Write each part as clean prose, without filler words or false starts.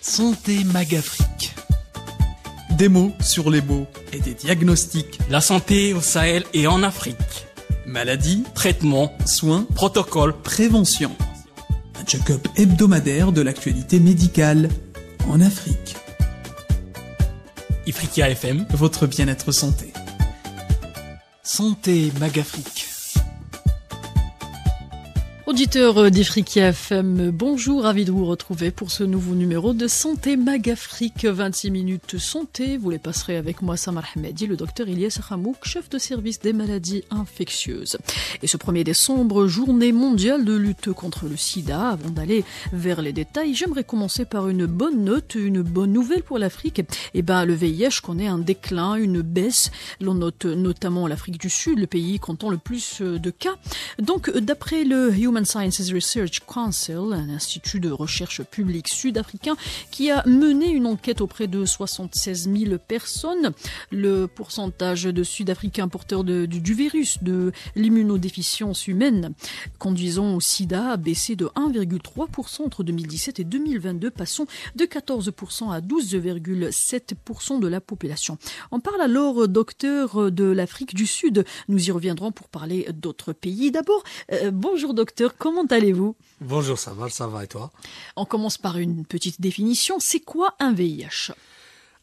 Santé Magafrique. Des mots sur les mots et des diagnostics. La santé au Sahel et en Afrique. Maladies, Traitements, soins, protocoles, prévention. Un check-up hebdomadaire de l'actualité médicale en Afrique. Ifriqiya FM. Votre bien-être santé. Santé Magafrique. Auditeurs d'Ifriqiya FM, bonjour, ravi de vous retrouver pour ce nouveau numéro de Santé Magafrique. 26 minutes santé, vous les passerez avec moi, Samar Hamedi, le docteur Ilyes Khamouk, chef de service des maladies infectieuses. Et ce 1er décembre, journée mondiale de lutte contre le sida. Avant d'aller vers les détails, j'aimerais commencer par une bonne note, une bonne nouvelle pour l'Afrique. Le VIH connaît un déclin, une baisse. L'on note notamment l'Afrique du Sud, le pays comptant le plus de cas. Donc, d'après le Human Sciences Research Council, un institut de recherche publique sud-africain qui a mené une enquête auprès de 76 000 personnes. Le pourcentage de Sud-Africains porteurs du virus de l'immunodéficience humaine conduisant au sida a baissé de 1,3% entre 2017 et 2022, passant de 14% à 12,7% de la population. On parle alors, docteur, de l'Afrique du Sud. Nous y reviendrons pour parler d'autres pays. D'abord, bonjour docteur. Comment allez-vous? Bonjour Samar, ça va et toi? On commence par une petite définition. C'est quoi un VIH?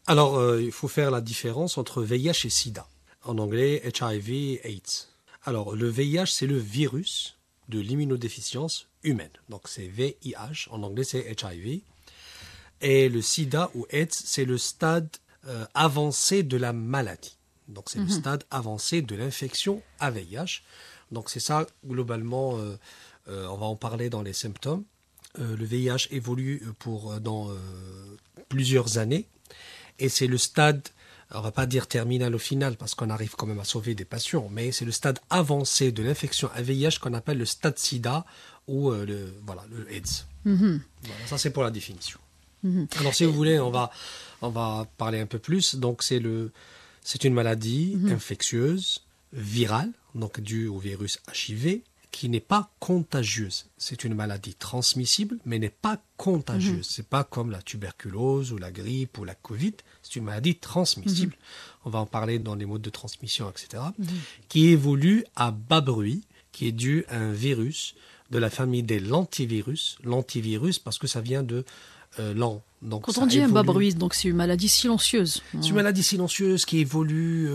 Alors, il faut faire la différence entre VIH et SIDA. En anglais, HIV/AIDS. Alors, le VIH, c'est le virus de l'immunodéficience humaine. Donc, c'est VIH. En anglais, c'est HIV. Et le SIDA ou AIDS, c'est le stade avancé de la maladie. Donc, c'est le stade avancé de l'infection à VIH. Donc, c'est ça, globalement... on va en parler dans les symptômes. Le VIH évolue dans plusieurs années et c'est le stade, on va pas dire terminal au final parce qu'on arrive quand même à sauver des patients, mais c'est le stade avancé de l'infection à VIH qu'on appelle le stade SIDA ou le AIDS. Voilà, ça c'est pour la définition. Alors si vous voulez, on va parler un peu plus. Donc c'est une maladie infectieuse, virale, donc due au virus HIV, qui n'est pas contagieuse. C'est une maladie transmissible, mais n'est pas contagieuse. C'est pas comme la tuberculose ou la grippe ou la Covid. C'est une maladie transmissible. On va en parler dans les modes de transmission, etc. Qui évolue à bas bruit, qui est dû à un virus de la famille des lentivirus. Lentivirus parce que ça vient de lent. Donc, quand on dit un bas bruit, donc c'est une maladie silencieuse. C'est une maladie silencieuse qui évolue,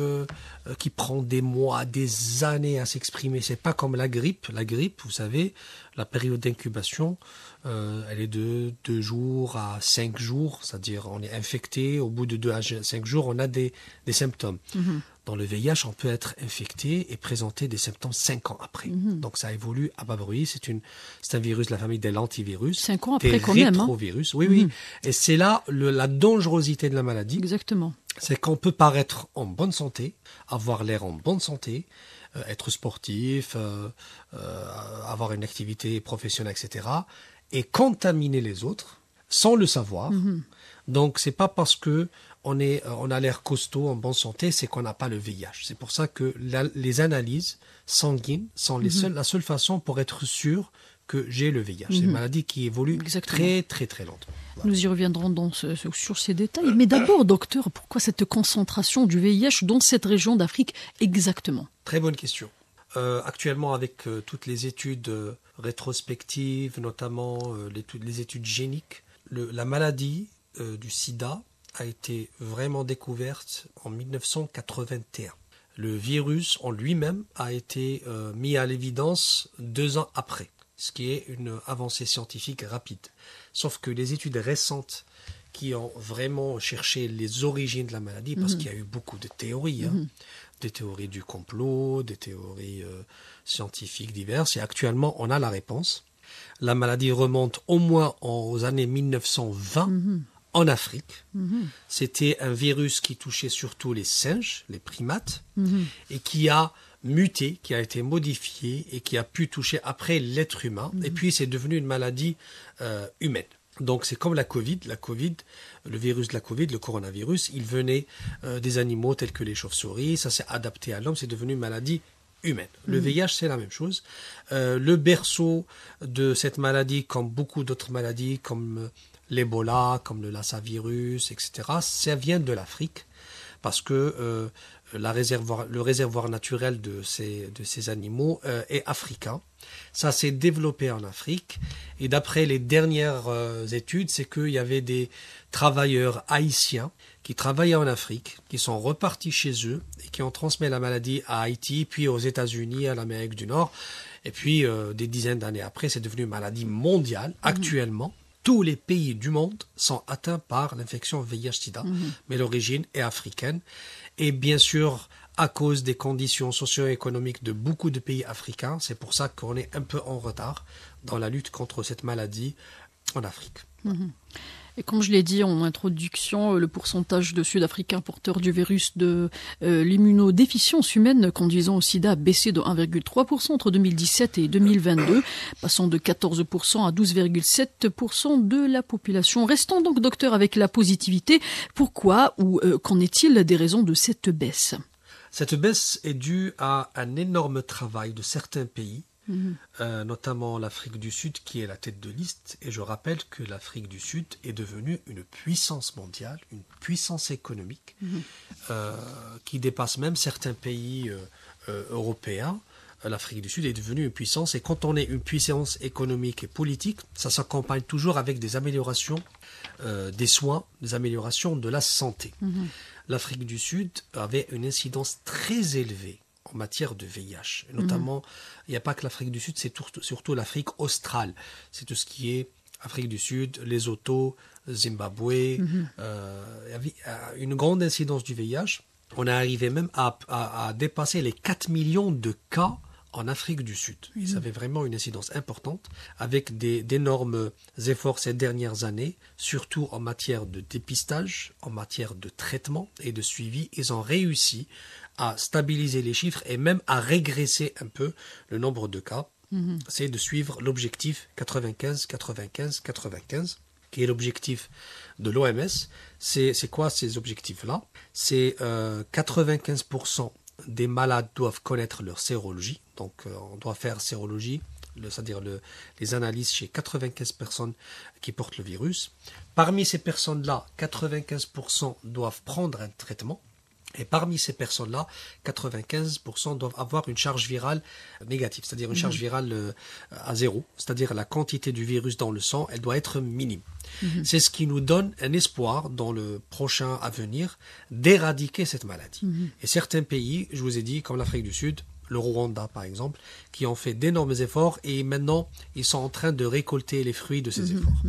qui prend des mois, des années à s'exprimer. C'est pas comme la grippe. La grippe, vous savez, la période d'incubation, elle est de 2 jours à 5 jours. C'est-à-dire, on est infecté. Au bout de 2 à 5 jours, on a des symptômes. Dans le VIH, on peut être infecté et présenter des symptômes 5 ans après. Donc ça évolue à bas bruit. C'est un virus de la famille des lentivirus. 5 ans après des quand même. Rétrovirus. Oui. Et c'est là la dangerosité de la maladie. Exactement. C'est qu'on peut paraître en bonne santé, avoir l'air en bonne santé, être sportif, avoir une activité professionnelle, etc. et contaminer les autres sans le savoir. Donc c'est pas parce que on a l'air costaud, en bonne santé, c'est qu'on n'a pas le VIH. C'est pour ça que les analyses sanguines sont la seule façon pour être sûr que j'ai le VIH. C'est une maladie qui évolue très, très, très lentement. Voilà. Nous y reviendrons sur ces détails. Mais d'abord, docteur, pourquoi cette concentration du VIH dans cette région d'Afrique exactement? Très bonne question. Actuellement, avec toutes les études rétrospectives, notamment les études géniques, la maladie du sida a été vraiment découverte en 1981. Le virus en lui-même a été mis à l'évidence 2 ans après, ce qui est une avancée scientifique rapide. Sauf que les études récentes qui ont vraiment cherché les origines de la maladie, parce qu'il y a eu beaucoup de théories, des théories du complot, des théories scientifiques diverses, et actuellement on a la réponse. La maladie remonte au moins aux années 1920, en Afrique. C'était un virus qui touchait surtout les singes, les primates, et qui a muté, qui a été modifié et qui a pu toucher après l'être humain. Et puis c'est devenu une maladie humaine. Donc c'est comme la Covid. La Covid, le virus de la Covid, le coronavirus, il venait des animaux tels que les chauves-souris. Ça s'est adapté à l'homme, c'est devenu une maladie humaine. Le VIH, c'est la même chose. Le berceau de cette maladie, comme beaucoup d'autres maladies, comme l'Ebola, comme le Lassa virus, etc., ça vient de l'Afrique parce que le réservoir naturel de ces animaux est africain. Ça s'est développé en Afrique et d'après les dernières études, c'est qu'il y avait des travailleurs haïtiens qui travaillaient en Afrique, qui sont repartis chez eux et qui ont transmis la maladie à Haïti, puis aux États-Unis, à l'Amérique du Nord. Et puis, des dizaines d'années après, c'est devenu une maladie mondiale. Actuellement, tous les pays du monde sont atteints par l'infection VIH-Sida, mais l'origine est africaine. Et bien sûr, à cause des conditions socio-économiques de beaucoup de pays africains, c'est pour ça qu'on est un peu en retard dans la lutte contre cette maladie en Afrique. Et comme je l'ai dit en introduction, le pourcentage de Sud-Africains porteurs du virus de l'immunodéficience humaine conduisant au sida a baissé de 1,3% entre 2017 et 2022, passant de 14% à 12,7% de la population. Restons donc, docteur, avec la positivité. Pourquoi ou qu'en est-il des raisons de cette baisse ? Cette baisse est due à un énorme travail de certains pays, notamment l'Afrique du Sud qui est la tête de liste. Et je rappelle que l'Afrique du Sud est devenue une puissance mondiale, une puissance économique qui dépasse même certains pays européens. L'Afrique du Sud est devenue une puissance et quand on est une puissance économique et politique, ça s'accompagne toujours avec des améliorations des soins, des améliorations de la santé. L'Afrique du Sud avait une incidence très élevée en matière de VIH. Et notamment, il n'y a pas que l'Afrique du Sud, c'est surtout l'Afrique australe. C'est tout ce qui est Afrique du Sud, Lesotho, Zimbabwe. Il y avait une grande incidence du VIH. On est arrivé même à dépasser les 4 millions de cas en Afrique du Sud. Et ça avait vraiment une incidence importante avec d'énormes efforts ces dernières années, surtout en matière de dépistage, en matière de traitement et de suivi. Ils ont réussi à stabiliser les chiffres et même à régresser un peu le nombre de cas. C'est de suivre l'objectif 95-95-95, qui est l'objectif de l'OMS. C'est quoi ces objectifs-là ? C'est 95% des malades doivent connaître leur sérologie. Donc, on doit faire sérologie, c'est-à-dire les analyses chez 95 personnes qui portent le virus. Parmi ces personnes-là, 95% doivent prendre un traitement. Et parmi ces personnes-là, 95% doivent avoir une charge virale négative, c'est-à-dire une charge virale à zéro, c'est-à-dire la quantité du virus dans le sang, elle doit être minime. C'est ce qui nous donne un espoir dans le prochain avenir d'éradiquer cette maladie. Et certains pays, je vous ai dit, comme l'Afrique du Sud, le Rwanda par exemple, qui ont fait d'énormes efforts et maintenant ils sont en train de récolter les fruits de ces efforts.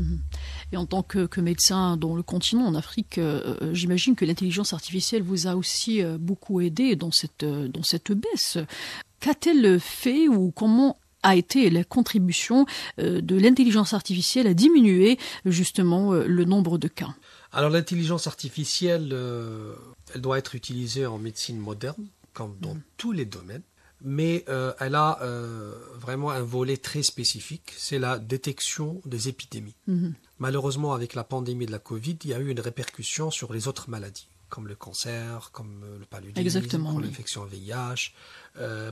Et en tant que médecin dans le continent, en Afrique, j'imagine que l'intelligence artificielle vous a aussi beaucoup aidé dans cette baisse. Qu'a-t-elle fait ou comment a été la contribution de l'intelligence artificielle à diminuer justement le nombre de cas ? Alors l'intelligence artificielle, elle doit être utilisée en médecine moderne, comme dans tous les domaines. Mais elle a vraiment un volet très spécifique, c'est la détection des épidémies. Malheureusement, avec la pandémie de la Covid, il y a eu une répercussion sur les autres maladies, comme le cancer, comme le paludisme, comme l'infection VIH,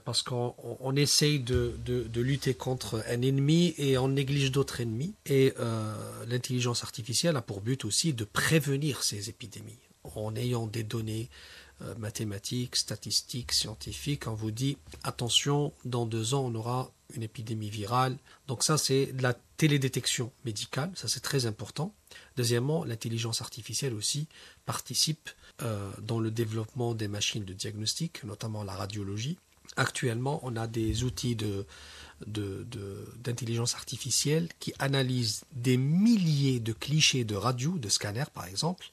parce qu'on essaye de lutter contre un ennemi et on néglige d'autres ennemis. Et l'intelligence artificielle a pour but aussi de prévenir ces épidémies, en ayant des données mathématiques, statistiques, scientifiques, on vous dit attention, dans 2 ans on aura une épidémie virale. Donc ça c'est de la télédétection médicale, ça c'est très important. Deuxièmement, l'intelligence artificielle aussi participe dans le développement des machines de diagnostic, notamment la radiologie. Actuellement, on a des outils d'intelligence artificielle qui analysent des milliers de clichés de radio, de scanners par exemple,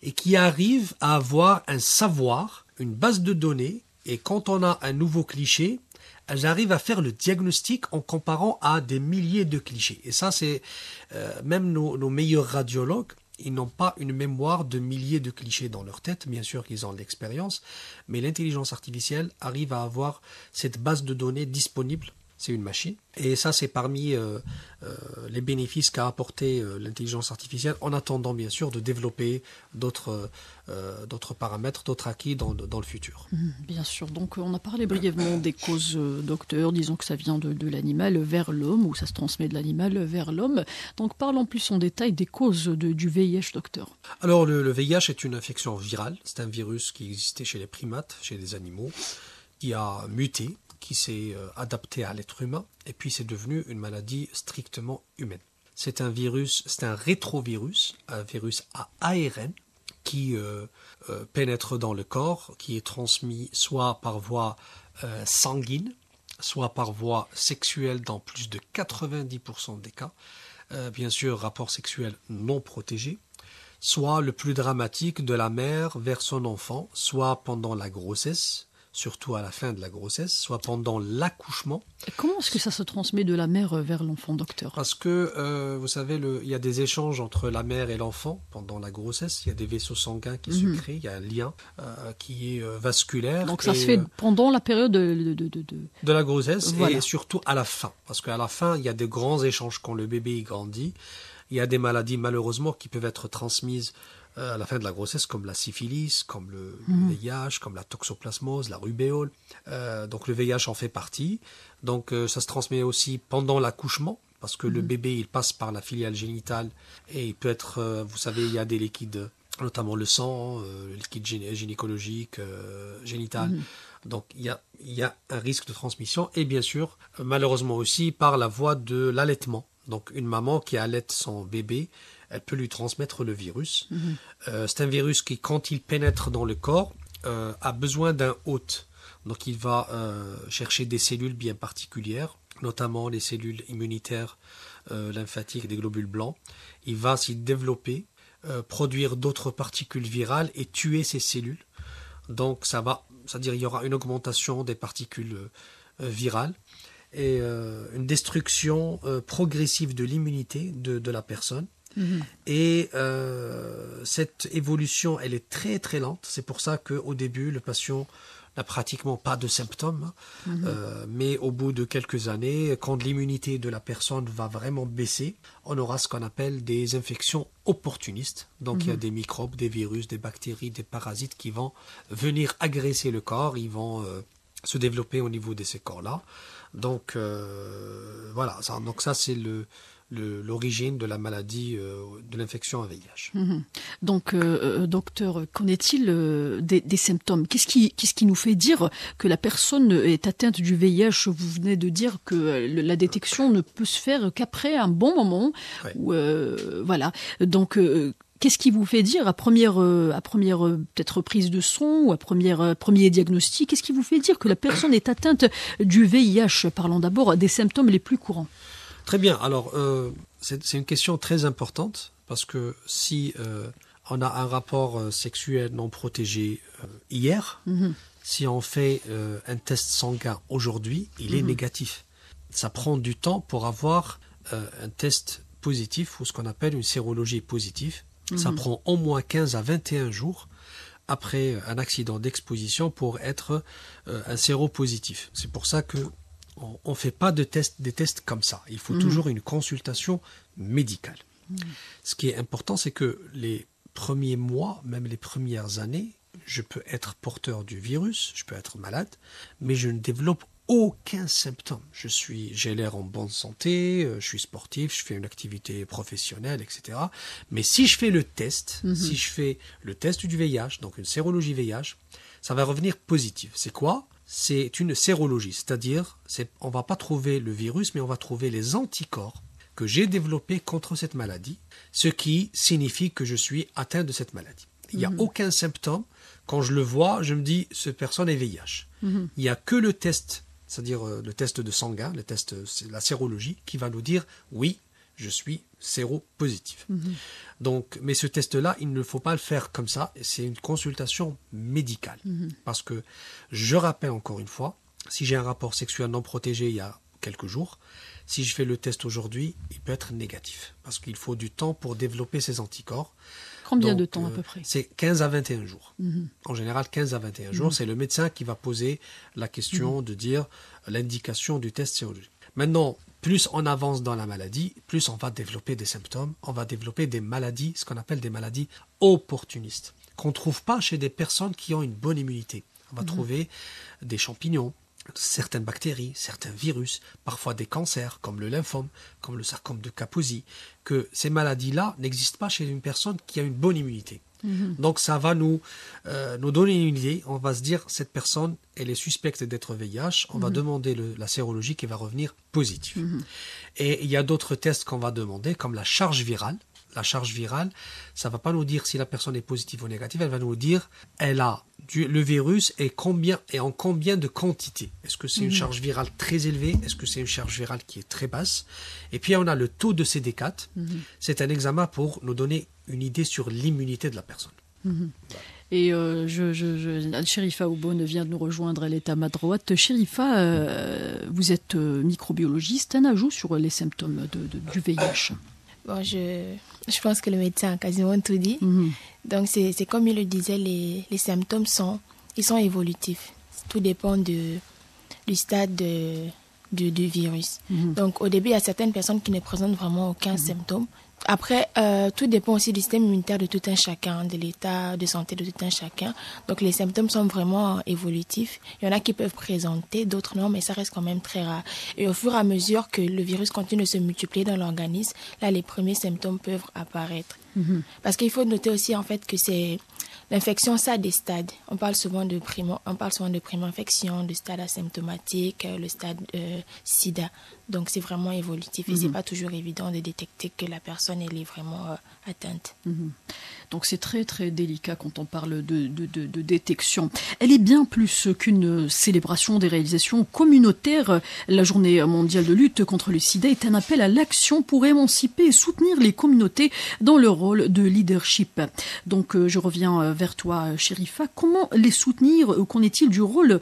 et qui arrivent à avoir un savoir, une base de données, et quand on a un nouveau cliché, elles arrivent à faire le diagnostic en comparant à des milliers de clichés. Et ça, c'est même nos meilleurs radiologues, ils n'ont pas une mémoire de milliers de clichés dans leur tête, bien sûr qu'ils ont de l'expérience, mais l'intelligence artificielle arrive à avoir cette base de données disponible c'est une machine. Et ça, c'est parmi les bénéfices qu'a apporté l'intelligence artificielle, en attendant bien sûr de développer d'autres paramètres, d'autres acquis dans le futur. Bien sûr, donc on a parlé brièvement des causes, docteur, disons que ça vient de l'animal vers l'homme, ou ça se transmet de l'animal vers l'homme. Donc parlons plus en détail des causes du VIH, docteur. Alors le VIH est une infection virale, c'est un virus qui existait chez les primates, chez les animaux, qui a muté, qui s'est adapté à l'être humain, et puis c'est devenu une maladie strictement humaine. C'est un virus, c'est un rétrovirus, un virus à ARN, qui pénètre dans le corps, qui est transmis soit par voie sanguine, soit par voie sexuelle dans plus de 90% des cas, bien sûr rapport sexuel non protégé, soit le plus dramatique de la mère vers son enfant, soit pendant la grossesse, surtout à la fin de la grossesse, soit pendant l'accouchement. Comment est-ce que ça se transmet de la mère vers l'enfant, docteur? Parce que, vous savez, il y a des échanges entre la mère et l'enfant pendant la grossesse. Il y a des vaisseaux sanguins qui se créent, il y a un lien qui est vasculaire. Donc ça se fait pendant la période de la grossesse, voilà. Et surtout à la fin. Parce qu'à la fin, il y a de grands échanges quand le bébé grandit. Il y a des maladies, malheureusement, qui peuvent être transmises à la fin de la grossesse, comme la syphilis, comme le VIH, comme la toxoplasmose, la rubéole. Donc le VIH en fait partie. Donc ça se transmet aussi pendant l'accouchement, parce que le bébé, il passe par la filiale génitale et il peut être, vous savez, il y a des liquides, notamment le sang, le liquide gynécologique, génital. Donc il y a un risque de transmission, et bien sûr, malheureusement aussi, par la voie de l'allaitement. Donc une maman qui allaite son bébé, elle peut lui transmettre le virus. C'est un virus qui, quand il pénètre dans le corps, a besoin d'un hôte. Donc il va chercher des cellules bien particulières, notamment les cellules immunitaires, lymphatiques, des globules blancs. Il va s'y développer, produire d'autres particules virales et tuer ces cellules. Donc c'est-à-dire il y aura une augmentation des particules virales et une destruction progressive de l'immunité de la personne. Et cette évolution, elle est très très lente. C'est pour ça qu'au début, le patient n'a pratiquement pas de symptômes. Mais au bout de quelques années, quand l'immunité de la personne va vraiment baisser, on aura ce qu'on appelle des infections opportunistes. Donc il y a des microbes, des virus, des bactéries, des parasites qui vont venir agresser le corps. Ils vont se développer au niveau de ces corps-là. Donc voilà, donc ça c'est l'origine de la maladie, de l'infection à VIH. Donc, docteur, qu'en est-il des symptômes? Qu'est-ce qui nous fait dire que la personne est atteinte du VIH? Vous venez de dire que la détection ne peut se faire qu'après un bon moment. Ouais. Voilà. Donc, qu'est-ce qui vous fait dire à première peut-être prise de son ou à premier diagnostic, qu'est-ce qui vous fait dire que la personne est atteinte du VIH? Parlons d'abord des symptômes les plus courants. Très bien. Alors, c'est une question très importante parce que si on a un rapport sexuel non protégé hier, si on fait un test sanguin aujourd'hui, il est négatif. Ça prend du temps pour avoir un test positif ou ce qu'on appelle une sérologie positive. Ça prend au moins 15 à 21 jours après un accident d'exposition pour être un séropositif. C'est pour ça que on ne fait pas des tests comme ça. Il faut toujours une consultation médicale. Ce qui est important, c'est que les premiers mois, même les premières années, je peux être porteur du virus, je peux être malade, mais je ne développe aucun symptôme. J'ai l'air en bonne santé, je suis sportif, je fais une activité professionnelle, etc. Mais si je fais le test, si je fais le test du VIH, donc une sérologie VIH, ça va revenir positif. C'est quoi ? C'est une sérologie, c'est-à-dire on ne va pas trouver le virus, mais on va trouver les anticorps que j'ai développés contre cette maladie, ce qui signifie que je suis atteint de cette maladie. Il n'y a aucun symptôme. Quand je le vois, je me dis, cette personne est VIH. Il n'y a que le test, c'est-à-dire le test de sanguin, le test, c'est la sérologie, qui va nous dire, oui, je suis séropositif. Donc, mais ce test-là, il ne faut pas le faire comme ça. C'est une consultation médicale. Parce que, je rappelle encore une fois, si j'ai un rapport sexuel non protégé il y a quelques jours, si je fais le test aujourd'hui, il peut être négatif. Parce qu'il faut du temps pour développer ces anticorps. Combien Donc, de temps à peu près? C'est 15 à 21 jours. Mhm. En général, 15 à 21 jours, c'est le médecin qui va poser la question de dire l'indication du test sérologique. Maintenant, plus on avance dans la maladie, plus on va développer des symptômes, on va développer des maladies, ce qu'on appelle des maladies opportunistes, qu'on ne trouve pas chez des personnes qui ont une bonne immunité. On va trouver des champignons, certaines bactéries, certains virus, parfois des cancers, comme le lymphome, comme le sarcome de Kaposi, que ces maladies-là n'existent pas chez une personne qui a une bonne immunité. Donc ça va nous donner une idée, on va se dire, cette personne, elle est suspecte d'être VIH, on va demander la sérologie qui va revenir positive. Et il y a d'autres tests qu'on va demander, comme la charge virale. La charge virale, ça ne va pas nous dire si la personne est positive ou négative, elle va nous dire elle a le virus et en combien de quantité. Est-ce que c'est une charge virale très élevée? Est-ce que c'est une charge virale qui est très basse? Et puis on a le taux de CD4. C'est un examen pour nous donner une idée sur l'immunité de la personne. Et Chérifa Oubone vient de nous rejoindre, elle est à ma droite. Chérifa, vous êtes microbiologiste, un ajout sur les symptômes du VIH. Bon, je pense que le médecin a quasiment tout dit. Donc, c'est comme il le disait, les symptômes sont évolutifs. Tout dépend du stade du virus. Donc, au début, il y a certaines personnes qui ne présentent vraiment aucun symptôme. Après, tout dépend aussi du système immunitaire de tout un chacun, de l'état de santé de tout un chacun. Donc, les symptômes sont vraiment évolutifs. Il y en a qui peuvent présenter, d'autres non, mais ça reste quand même très rare. Et au fur et à mesure que le virus continue de se multiplier dans l'organisme, là, les premiers symptômes peuvent apparaître. Parce qu'il faut noter aussi, en fait, que l'infection, ça a des stades. On parle souvent de primo-infection, de stade asymptomatique, le stade sida. Donc, c'est vraiment évolutif et c'est pas toujours évident de détecter que la personne, elle est vraiment atteinte. Donc, c'est très, très délicat quand on parle de détection. Elle est bien plus qu'une célébration des réalisations communautaires. La Journée mondiale de lutte contre le sida est un appel à l'action pour émanciper et soutenir les communautés dans leur rôle de leadership. Donc, je reviens vers toi, Chérifa. Comment les soutenir? Qu'en est-il du rôle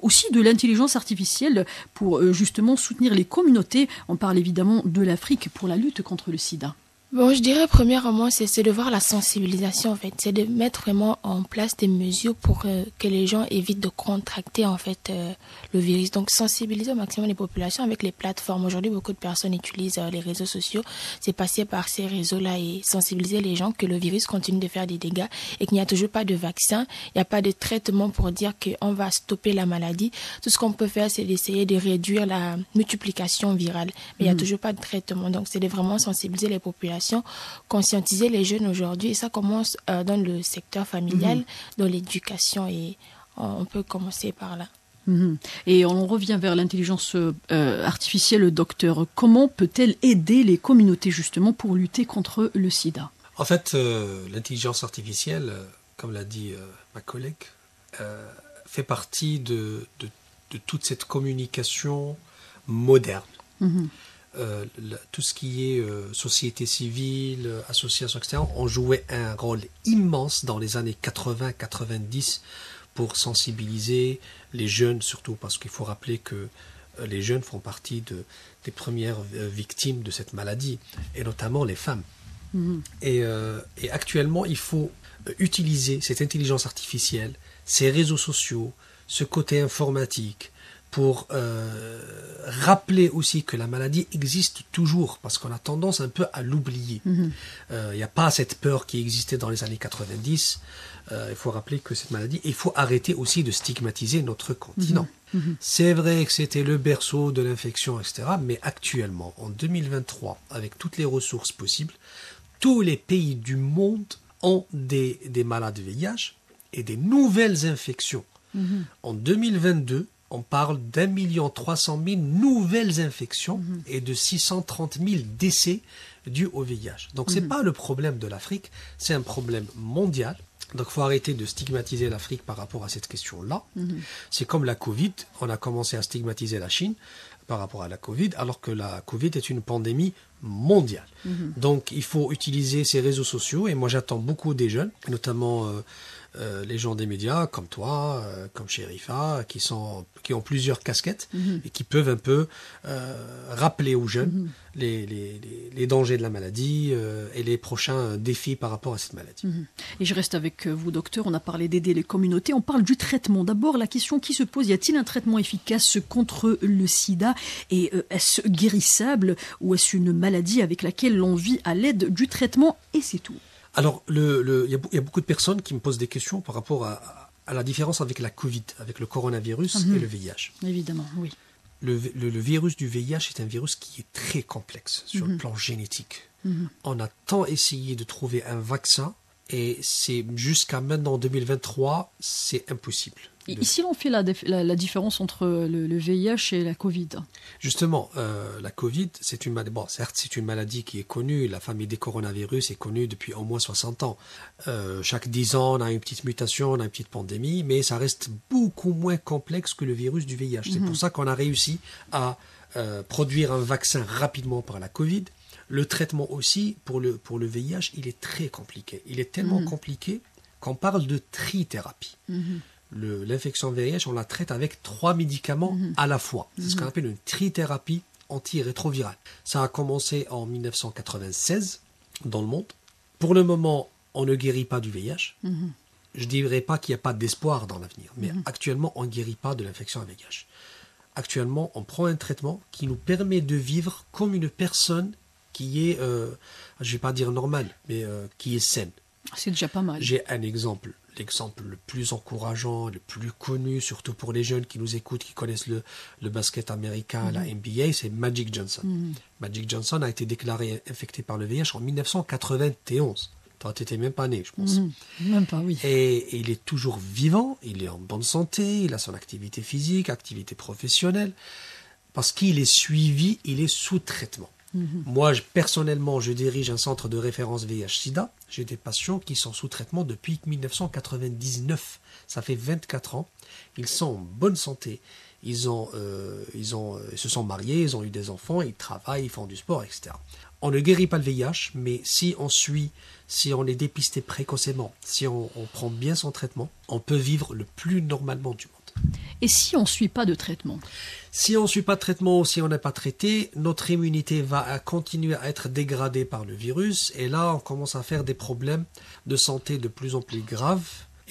aussi de l'intelligence artificielle pour justement soutenir les communautés? On parle évidemment de l'Afrique pour la lutte contre le sida. Bon, je dirais premièrement, c'est de voir la sensibilisation en fait, c'est de mettre vraiment en place des mesures pour que les gens évitent de contracter en fait le virus. Donc sensibiliser au maximum les populations avec les plateformes. Aujourd'hui, beaucoup de personnes utilisent les réseaux sociaux. C'est passer par ces réseaux-là et sensibiliser les gens que le virus continue de faire des dégâts et qu'il n'y a toujours pas de vaccin, il n'y a pas de traitement pour dire qu'on va stopper la maladie. Tout ce qu'on peut faire, c'est d'essayer de réduire la multiplication virale, mais il n'y a toujours pas de traitement. Donc c'est de vraiment sensibiliser les populations, conscientiser les jeunes aujourd'hui, et ça commence dans le secteur familial, dans l'éducation, et on peut commencer par là. Et on revient vers l'intelligence artificielle, docteur. Comment peut-elle aider les communautés justement pour lutter contre le sida? En fait, l'intelligence artificielle, comme l'a dit ma collègue, fait partie de toute cette communication moderne. Tout ce qui est société civile, association, etc., ont joué un rôle immense dans les années 80-90 pour sensibiliser les jeunes, surtout parce qu'il faut rappeler que les jeunes font partie des premières victimes de cette maladie, et notamment les femmes. Et actuellement, il faut utiliser cette intelligence artificielle, ces réseaux sociaux, ce côté informatique, pour rappeler aussi que la maladie existe toujours, parce qu'on a tendance un peu à l'oublier. Il n'y a pas cette peur qui existait dans les années 90. Il faut rappeler que cette maladie, il faut arrêter aussi de stigmatiser notre continent. C'est vrai que c'était le berceau de l'infection, etc., mais actuellement, en 2023, avec toutes les ressources possibles, tous les pays du monde ont des malades VIH et des nouvelles infections. En 2022, on parle d'1,3 million nouvelles infections et de 630 000 décès dus au VIH. Donc c'est pas le problème de l'Afrique, c'est un problème mondial. Donc il faut arrêter de stigmatiser l'Afrique par rapport à cette question-là. C'est comme la Covid, on a commencé à stigmatiser la Chine par rapport à la Covid, alors que la Covid est une pandémie mondiale. Donc il faut utiliser ces réseaux sociaux, et moi j'attends beaucoup des jeunes, notamment les gens des médias, comme toi, comme Sherifa, qui ont plusieurs casquettes et qui peuvent un peu rappeler aux jeunes les dangers de la maladie et les prochains défis par rapport à cette maladie. Et je reste avec vous, docteur. On a parlé d'aider les communautés. On parle du traitement. D'abord, la question qui se pose, y a-t-il un traitement efficace contre le sida? Et est-ce guérissable ou est-ce une maladie avec laquelle l'on vit à l'aide du traitement? Et c'est tout. Alors, il y a beaucoup de personnes qui me posent des questions par rapport à la différence avec la Covid, avec le coronavirus et le VIH. Évidemment, oui. Le virus du VIH est un virus qui est très complexe sur le plan génétique. On a tant essayé de trouver un vaccin et c'est jusqu'à maintenant, en 2023, c'est impossible. Ici, on fait la différence entre le VIH et la Covid. Justement, la Covid, c'est une maladie. Bon, certes, c'est une maladie qui est connue. La famille des coronavirus est connue depuis au moins 60 ans. Chaque 10 ans, on a une petite mutation, on a une petite pandémie, mais ça reste beaucoup moins complexe que le virus du VIH. C'est pour ça qu'on a réussi à produire un vaccin rapidement par la Covid. Le traitement aussi, pour le VIH, il est très compliqué. Il est tellement compliqué qu'on parle de trithérapie. L'infection VIH, on la traite avec 3 médicaments à la fois. C'est ce qu'on appelle une trithérapie antirétrovirale. Ça a commencé en 1996 dans le monde. Pour le moment, on ne guérit pas du VIH. Je ne dirais pas qu'il n'y a pas d'espoir dans l'avenir, mais actuellement, on ne guérit pas de l'infection VIH. Actuellement, on prend un traitement qui nous permet de vivre comme une personne qui est, je ne vais pas dire normale, mais qui est saine. C'est déjà pas mal. J'ai un exemple. L'exemple le plus encourageant, le plus connu, surtout pour les jeunes qui nous écoutent, qui connaissent le basket américain, la NBA, c'est Magic Johnson. Magic Johnson a été déclaré infecté par le VIH en 1991. Tu n'étais même pas né, je pense. Même pas, oui. Et il est toujours vivant, il est en bonne santé, il a son activité physique, activité professionnelle, parce qu'il est suivi, il est sous traitement. Moi, personnellement, je dirige un centre de référence VIH-Sida. J'ai des patients qui sont sous traitement depuis 1999. Ça fait 24 ans. Ils sont en bonne santé. Ils se sont mariés, ils ont eu des enfants, ils travaillent, ils font du sport, etc. On ne guérit pas le VIH, mais si on suit, si on est dépisté précocement, si on prend bien son traitement, on peut vivre le plus normalement du monde. Et si on ne suit pas de traitement? Si on ne suit pas de traitement ou si on n'est pas traité, notre immunité va continuer à être dégradée par le virus. Et là, on commence à faire des problèmes de santé de plus en plus graves.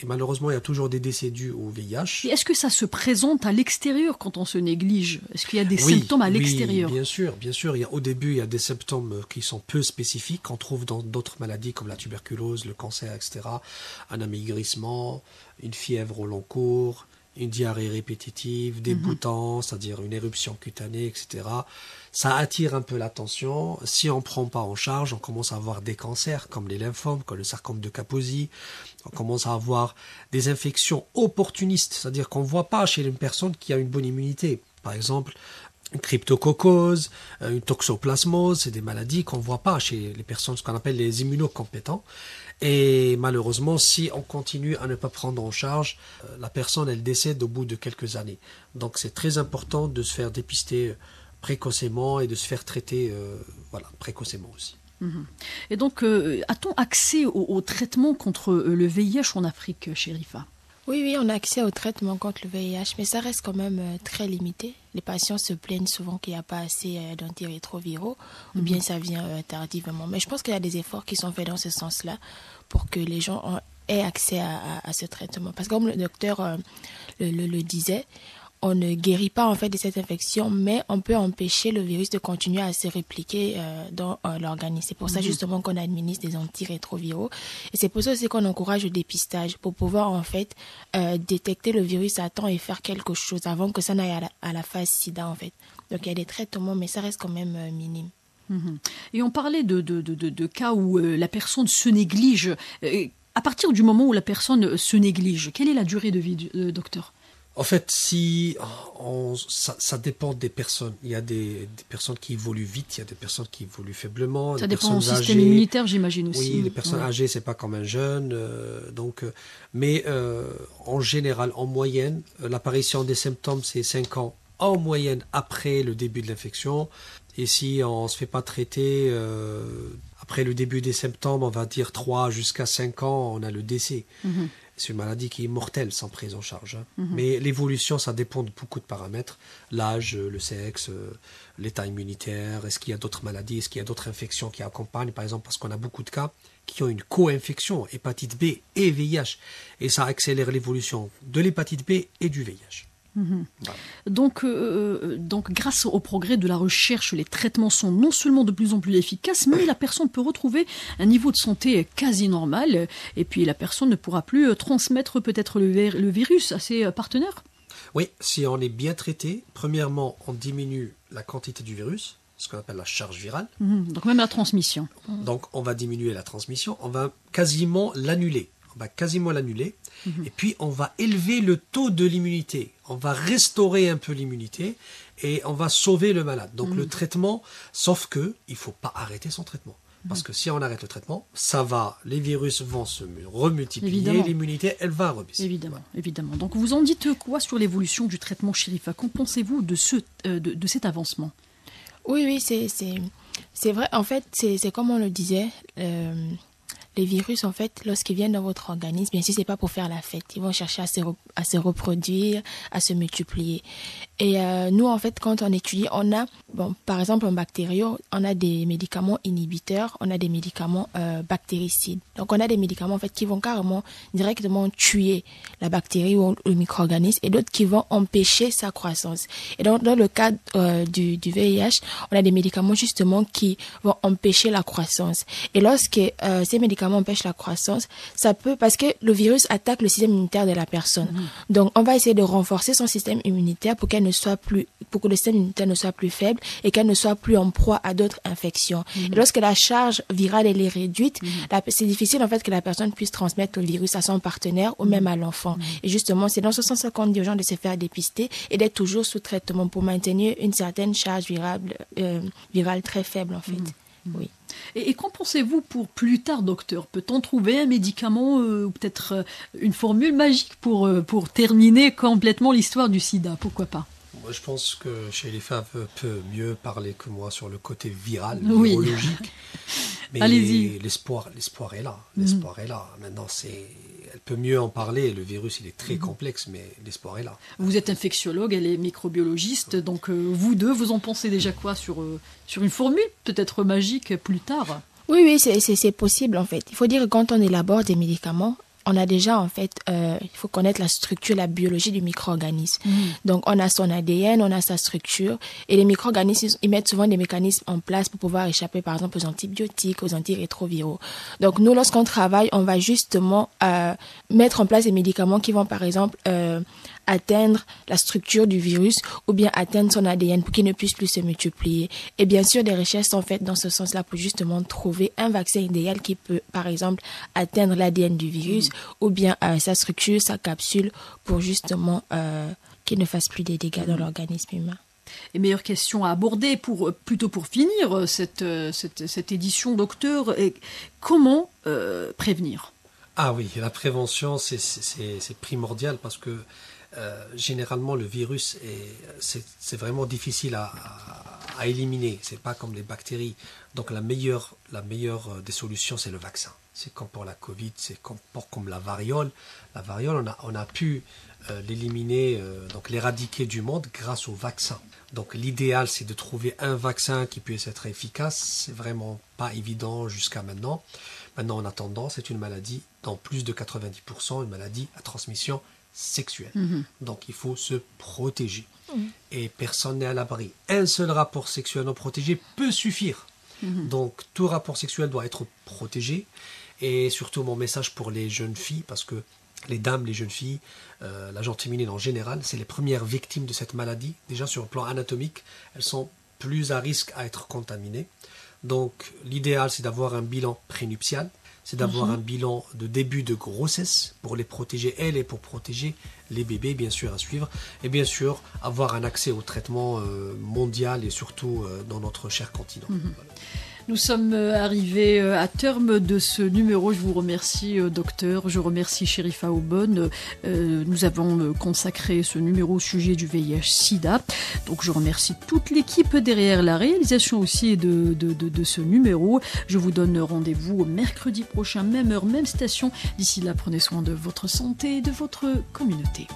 Et malheureusement, il y a toujours des décès dus au VIH. Et est-ce que ça se présente à l'extérieur quand on se néglige? Est-ce qu'il y a des symptômes à l'extérieur? Oui, bien sûr. Au début, il y a des symptômes qui sont peu spécifiques, qu'on trouve dans d'autres maladies comme la tuberculose, le cancer, etc. Un amaigrissement, une fièvre au long cours, une diarrhée répétitive, des boutons, c'est-à-dire une éruption cutanée, etc. Ça attire un peu l'attention. Si on ne prend pas en charge, on commence à avoir des cancers comme les lymphomes, comme le sarcome de Kaposi. On commence à avoir des infections opportunistes, c'est-à-dire qu'on ne voit pas chez une personne qui a une bonne immunité. Par exemple, une cryptococcose, une toxoplasmose, c'est des maladies qu'on ne voit pas chez les personnes, ce qu'on appelle les immunocompétents. Et malheureusement, si on continue à ne pas prendre en charge, la personne, elle décède au bout de quelques années. Donc c'est très important de se faire dépister précocement et de se faire traiter précocement aussi. Et donc, a-t-on accès au traitement contre le VIH en Afrique, Sherifa? Oui, on a accès au traitement contre le VIH, mais ça reste quand même très limité. Les patients se plaignent souvent qu'il n'y a pas assez d'antirétroviraux, ou bien ça vient tardivement. Mais je pense qu'il y a des efforts qui sont faits dans ce sens-là pour que les gens aient accès à ce traitement. Parce que comme le docteur le disait, on ne guérit pas en fait de cette infection, mais on peut empêcher le virus de continuer à se répliquer dans l'organisme. C'est pour ça justement qu'on administre des antirétroviraux. Et c'est pour ça aussi qu'on encourage le dépistage, pour pouvoir en fait détecter le virus à temps et faire quelque chose avant que ça n'aille à la phase sida en fait. Donc il y a des traitements, mais ça reste quand même minime. Et on parlait de cas où la personne se néglige. À partir du moment où la personne se néglige, quelle est la durée de vie, docteur? En fait, ça dépend des personnes. Il y a des personnes qui évoluent vite, il y a des personnes qui évoluent faiblement. Ça dépend du système immunitaire, j'imagine aussi. Oui, les personnes âgées, c'est pas comme un jeune. Mais en général, en moyenne, l'apparition des symptômes, c'est 5 ans en moyenne après le début de l'infection. Et si on ne se fait pas traiter, après le début des symptômes, on va dire 3 jusqu'à 5 ans, on a le décès. C'est une maladie qui est mortelle sans prise en charge. Mais l'évolution, ça dépend de beaucoup de paramètres. L'âge, le sexe, l'état immunitaire, est-ce qu'il y a d'autres maladies, est-ce qu'il y a d'autres infections qui accompagnent, par exemple, parce qu'on a beaucoup de cas qui ont une co-infection, hépatite B et VIH. Et ça accélère l'évolution de l'hépatite B et du VIH. Voilà. Donc, grâce au progrès de la recherche, les traitements sont non seulement de plus en plus efficaces, mais la personne peut retrouver un niveau de santé quasi normal, et puis la personne ne pourra plus transmettre peut-être le virus à ses partenaires. Oui, si on est bien traité, premièrement, on diminue la quantité du virus, ce qu'on appelle la charge virale. Donc même la transmission. Donc on va diminuer la transmission, on va quasiment l'annuler. Et puis on va élever le taux de l'immunité. On va restaurer un peu l'immunité et on va sauver le malade. Donc le traitement, sauf que il ne faut pas arrêter son traitement. Parce que si on arrête le traitement, les virus vont se remultiplier, l'immunité, elle va rebaisser. Évidemment. Donc vous en dites quoi sur l'évolution du traitement Sherifa? Qu'en pensez-vous de cet avancement? Oui, c'est vrai. En fait, c'est comme on le disait, les virus, en fait, lorsqu'ils viennent dans votre organisme, bien sûr, c'est pas pour faire la fête. Ils vont chercher à se reproduire, à se multiplier. Et nous, en fait, quand on étudie, on a, par exemple, en bactériaux, on a des médicaments inhibiteurs, on a des médicaments bactéricides. Donc, on a des médicaments, en fait, qui vont carrément directement tuer la bactérie ou le micro-organisme, et d'autres qui vont empêcher sa croissance. Et donc, dans le cas du VIH, on a des médicaments, justement, qui vont empêcher la croissance. Et lorsque ces médicaments empêchent la croissance, ça peut, parce que le virus attaque le système immunitaire de la personne. Donc, on va essayer de renforcer son système immunitaire pour que le système immunitaire ne soit plus faible et qu'elle ne soit plus en proie à d'autres infections. Et lorsque la charge virale elle est réduite, c'est difficile en fait que la personne puisse transmettre le virus à son partenaire ou même à l'enfant. Et justement, c'est dans ce sens qu'on dit aux gens de se faire dépister et d'être toujours sous traitement pour maintenir une certaine charge virale très faible en fait. Oui. Et qu'en pensez-vous pour plus tard, docteur? Peut-on trouver un médicament ou peut-être une formule magique pour terminer complètement l'histoire du sida? Pourquoi pas? Moi, je pense que Sherifa peut mieux parler que moi sur le côté viral, virologique. Mais allez-y. L'espoir est là. L'espoir est là. Maintenant, elle peut mieux en parler. Le virus, il est très complexe, mais l'espoir est là. Vous êtes infectiologue, elle est microbiologiste. Donc, vous deux, vous en pensez déjà quoi sur une formule peut-être magique plus tard? Oui, c'est possible en fait. Il faut dire que quand on élabore des médicaments, on a déjà en fait, il faut connaître la structure, la biologie du micro-organisme. Donc on a son ADN, on a sa structure, et les micro-organismes, ils mettent souvent des mécanismes en place pour pouvoir échapper par exemple aux antibiotiques, aux antirétroviraux. Donc nous, lorsqu'on travaille, on va justement mettre en place des médicaments qui vont par exemple atteindre la structure du virus ou bien atteindre son ADN pour qu'il ne puisse plus se multiplier. Et bien sûr, des recherches sont faites dans ce sens-là pour justement trouver un vaccin idéal qui peut, par exemple, atteindre l'ADN du virus ou bien sa structure, sa capsule pour justement qu'il ne fasse plus des dégâts dans l'organisme humain. Et meilleure question à aborder plutôt pour finir cette édition, docteur, comment prévenir? Ah oui, la prévention, c'est primordial parce que généralement, le virus, c'est vraiment difficile à éliminer. C'est pas comme les bactéries. Donc, la meilleure des solutions, c'est le vaccin. C'est comme pour la Covid, c'est comme la variole. La variole, on a pu l'éliminer, donc l'éradiquer du monde grâce au vaccin. Donc, l'idéal, c'est de trouver un vaccin qui puisse être efficace. C'est vraiment pas évident jusqu'à maintenant. Maintenant, en attendant, c'est une maladie, dans plus de 90%, une maladie à transmission sexuelle. Donc il faut se protéger. Et personne n'est à l'abri. Un seul rapport sexuel non protégé peut suffire. Donc tout rapport sexuel doit être protégé. Et surtout mon message pour les jeunes filles, parce que les dames, les jeunes filles, la gente féminine en général, c'est les premières victimes de cette maladie. Déjà sur le plan anatomique, elles sont plus à risque à être contaminées. Donc l'idéal, c'est d'avoir un bilan prénuptial. C'est d'avoir un bilan de début de grossesse pour les protéger, elles, et pour protéger les bébés, bien sûr, à suivre. Et bien sûr, avoir un accès au traitement mondial et surtout dans notre cher continent. Nous sommes arrivés à terme de ce numéro. Je vous remercie, docteur. Je remercie Chérifa Aubonne. Nous avons consacré ce numéro au sujet du VIH-Sida. Donc, je remercie toute l'équipe derrière la réalisation aussi de ce numéro. Je vous donne rendez-vous mercredi prochain, même heure, même station. D'ici là, prenez soin de votre santé et de votre communauté.